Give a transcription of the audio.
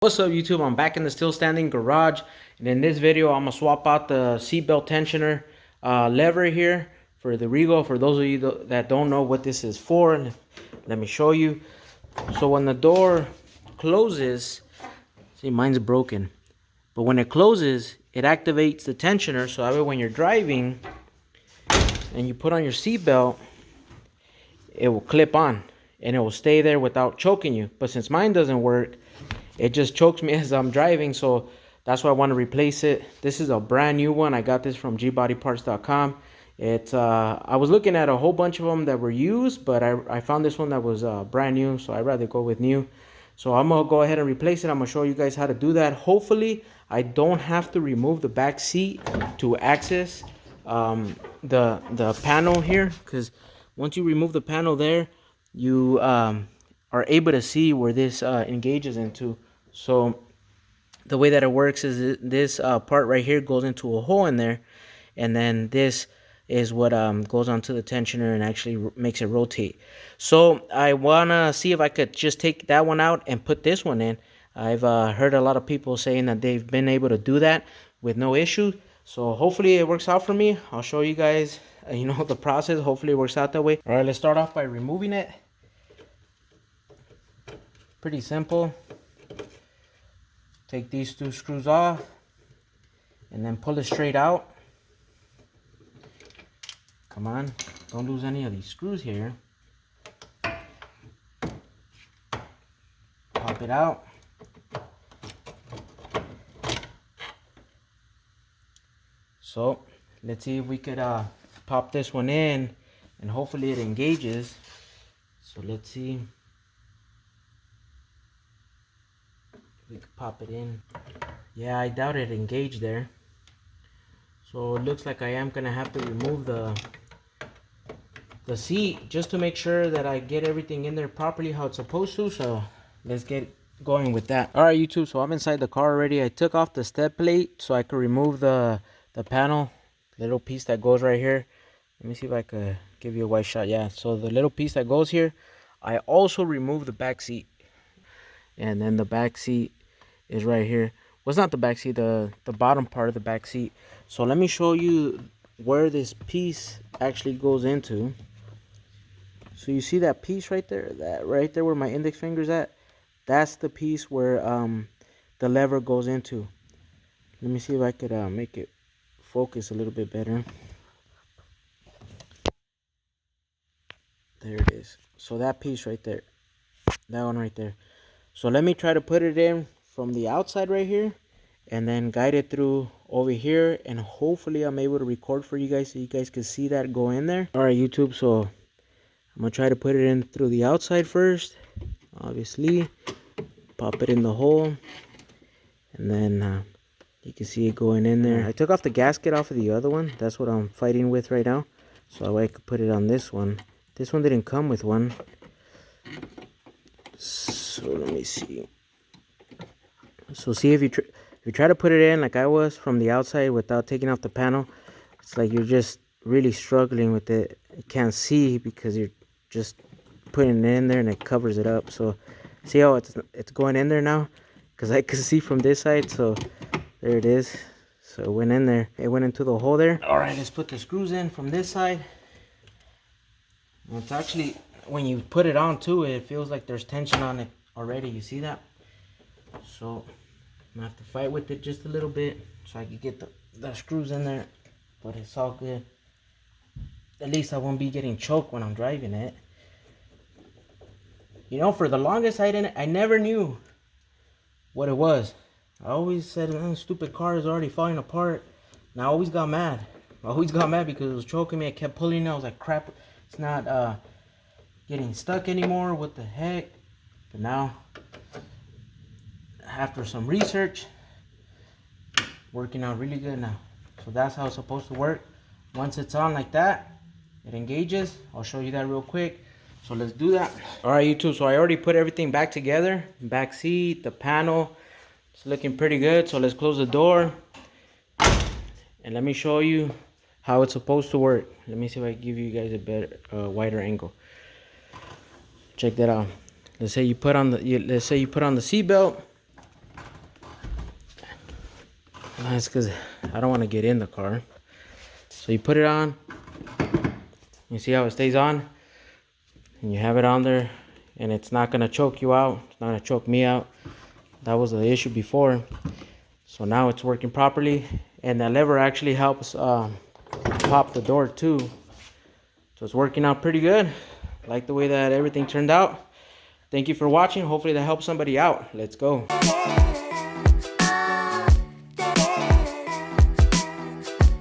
What's up YouTube? I'm back in the still standing garage, and in this video I'm gonna swap out the seatbelt tensioner lever here for the Regal. For those of you that don't know what this is for, let me show you. So when the door closes, see, mine's broken, but when it closes it activates the tensioner, so that way when you're driving and you put on your seatbelt, it will clip on and it will stay there without choking you. But since mine doesn't work, it just chokes me as I'm driving, so that's why I want to replace it. This is a brand new one. I got this from gbodyparts.com. It's I was looking at a whole bunch of them that were used, but I found this one that was brand new, so I'd rather go with new. So I'm gonna go ahead and replace it. I'm gonna show you guys how to do that. Hopefully I don't have to remove the back seat to access the panel here, because once you remove the panel there, you are able to see where this engages into. So the way that it works is this part right here goes into a hole in there, and then this is what goes onto the tensioner and actually makes it rotate. So I wanna see if I could just take that one out and put this one in. I've heard a lot of people saying that they've been able to do that with no issue. So hopefully it works out for me. I'll show you guys the process. Hopefully it works out that way. All right, let's start off by removing it. Pretty simple. Take these two screws off and then pull it straight out. Come on, don't lose any of these screws here. Pop it out. So let's see if we could pop this one in, and hopefully it engages. So let's see. We could pop it in. Yeah, I doubt it engaged there. So it looks like I am gonna have to remove the seat just to make sure that I get everything in there properly how it's supposed to. So let's get going with that. All right YouTube, so I'm inside the car already. I took off the step plate so I could remove the panel, little piece that goes right here. Let me see if I could give you a wide shot. Yeah, so the little piece that goes here, I also removed the back seat, and then the back seat is right here. Well, it's not the back seat, the bottom part of the back seat. So let me show you where this piece actually goes into. So you see that piece right there, that right there where my index finger's at, that's the piece where the lever goes into. Let me see if I could make it focus a little bit better. There it is. So that piece right there, that one right there. So let me try to put it in from the outside right here, and then guide it through over here, and hopefully I'm able to record for you guys so you guys can see that go in there. All right YouTube, so I'm gonna try to put it in through the outside first. Obviously pop it in the hole, and then you can see it going in there. I took off the gasket off of the other one. That's what I'm fighting with right now, so I could put it on this one. This one didn't come with one, so let me see. So see, if you try to put it in like I was from the outside without taking off the panel, it's like you're just really struggling with it. You can't see because you're just putting it in there and it covers it up. So see how it's going in there now, because I can see from this side. So there it is. So it went in there. It went into the hole there. All right, let's put the screws in from this side. And it's actually, when you put it on too, it feels like there's tension on it already. You see that? So I'm gonna have to fight with it just a little bit so I can get the screws in there, but it's all good. At least I won't be getting choked when I'm driving it. For the longest I never knew what it was. I always said, man, stupid car is already falling apart. And I always got mad. Because it was choking me. I kept pulling it. I was like, crap, it's not getting stuck anymore. What the heck? But now, after some research, working out really good now. So that's how it's supposed to work. Once it's on like that, it engages. I'll show you that real quick. So let's do that. All right YouTube, so I already put everything back together. Back seat, the panel, it's looking pretty good. So let's close the door and let me show you how it's supposed to work. Let me see if I can give you guys a better wider angle. Check that out. Let's say you put on the seat belt. That's because I don't want to get in the car. So you put it on. You see how it stays on? And you have it on there, and it's not going to choke you out. It's not going to choke me out. That was the issue before. So now it's working properly. And that lever actually helps pop the door too. So it's working out pretty good. Like the way that everything turned out. Thank you for watching. Hopefully that helps somebody out. Let's go.